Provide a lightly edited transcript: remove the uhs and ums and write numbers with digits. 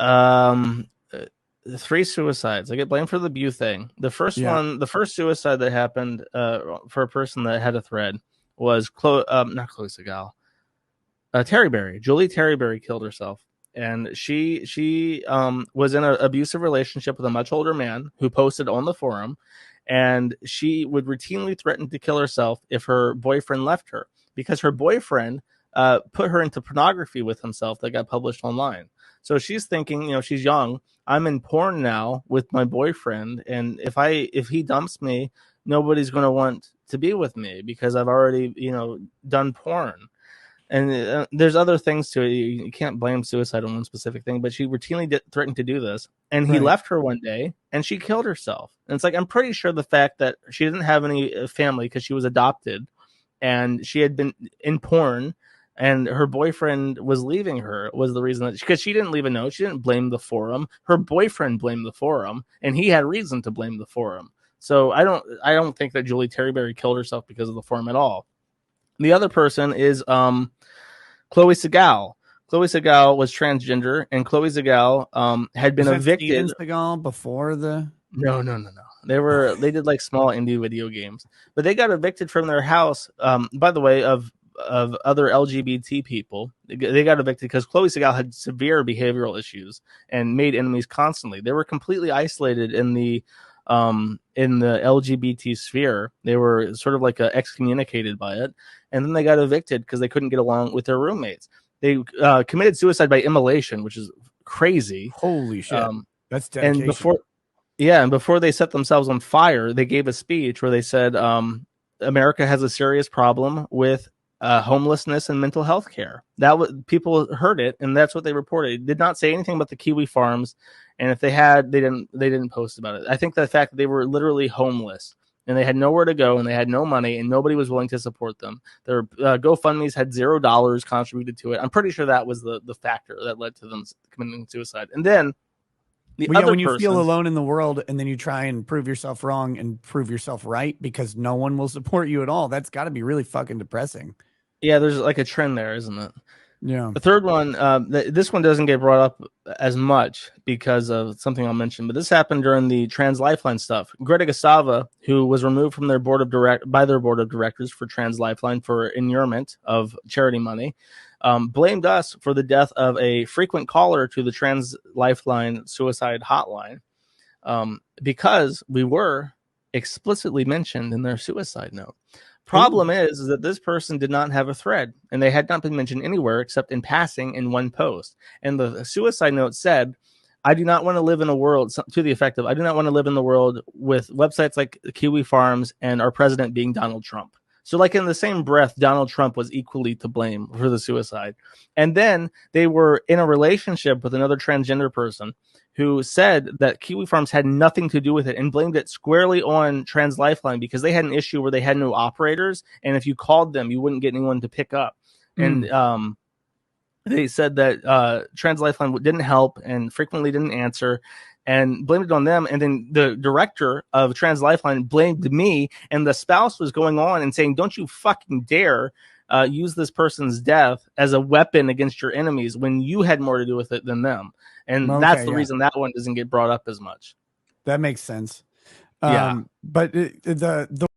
Um, uh, 3 suicides. I get blamed for the Byuu thing. The Yeah. first suicide that happened for a person that had a thread was not Chloe Segal. Terryberry. Julie Terryberry killed herself, and she was in an abusive relationship with a much older man who posted on the forum, and she would routinely threaten to kill herself if her boyfriend left her because her boyfriend put her into pornography with himself that got published online. So she's thinking, she's young. I'm in porn now with my boyfriend, and if he dumps me, nobody's going to want to be with me because I've already done porn. And there's other things to it. You can't blame suicide on one specific thing, but she routinely threatened to do this. And he Right. left her one day and she killed herself. And it's like, I'm pretty sure the fact that she didn't have any family because she was adopted and she had been in porn and her boyfriend was leaving her was the reason that, because she didn't leave a note. She didn't blame the forum. Her boyfriend blamed the forum and he had reason to blame the forum. So I don't think that Julie Terryberry killed herself because of the forum at all. The other person is Chloe Segal. Chloe Segal was transgender, and Chloe Segal had been Was that Steven evicted. Seagal before the? No, no, no, no. Okay. They did like small indie video games, but they got evicted from their house. By the way, of other LGBT people, they got evicted because Chloe Segal had severe behavioral issues and made enemies constantly. They were completely isolated in the LGBT sphere. They were sort of like excommunicated by it, and then they got evicted because they couldn't get along with their roommates. They committed suicide by immolation, which is crazy. Holy shit. That's And dedication. before they set themselves on fire, they gave a speech where they said America has a serious problem with homelessness and mental health care. People heard it, and that's what they reported. It did not say anything about the Kiwi Farms, and if they had, they didn't post about it. I think the fact that they were literally homeless and they had nowhere to go and they had no money and nobody was willing to support them. Their GoFundMe's had $0 contributed to it. I'm pretty sure that was the factor that led to them committing suicide. And then the Well, yeah, other when you feel person, alone in the world and then you try and prove yourself wrong and prove yourself right because no one will support you at all, that's got to be really fucking depressing. yeah, there's like a trend there, isn't it? Yeah. The third one, this one doesn't get brought up as much because of something I'll mention, but this happened during the Trans Lifeline stuff. Greta Gasava, who was removed from their board of directors for Trans Lifeline for inurement of charity money, blamed us for the death of a frequent caller to the Trans Lifeline suicide hotline because we were explicitly mentioned in their suicide note. Problem is that this person did not have a thread and they had not been mentioned anywhere except in passing in one post. And the suicide note said, I do not want to live in a world to the effect of, I do not want to live in the world with websites like Kiwi Farms and our president being Donald Trump. So like in the same breath, Donald Trump was equally to blame for the suicide. And then they were in a relationship with another transgender person who said that Kiwi Farms had nothing to do with it and blamed it squarely on Trans Lifeline because they had an issue where they had no operators, and if you called them, you wouldn't get anyone to pick up. And they said that Trans Lifeline didn't help and frequently didn't answer and blamed it on them. And then the director of Trans Lifeline blamed me, and the spouse was going on and saying, don't you fucking dare use this person's death as a weapon against your enemies when you had more to do with it than them. And that's the reason that one doesn't get brought up as much. That makes sense. Yeah. But the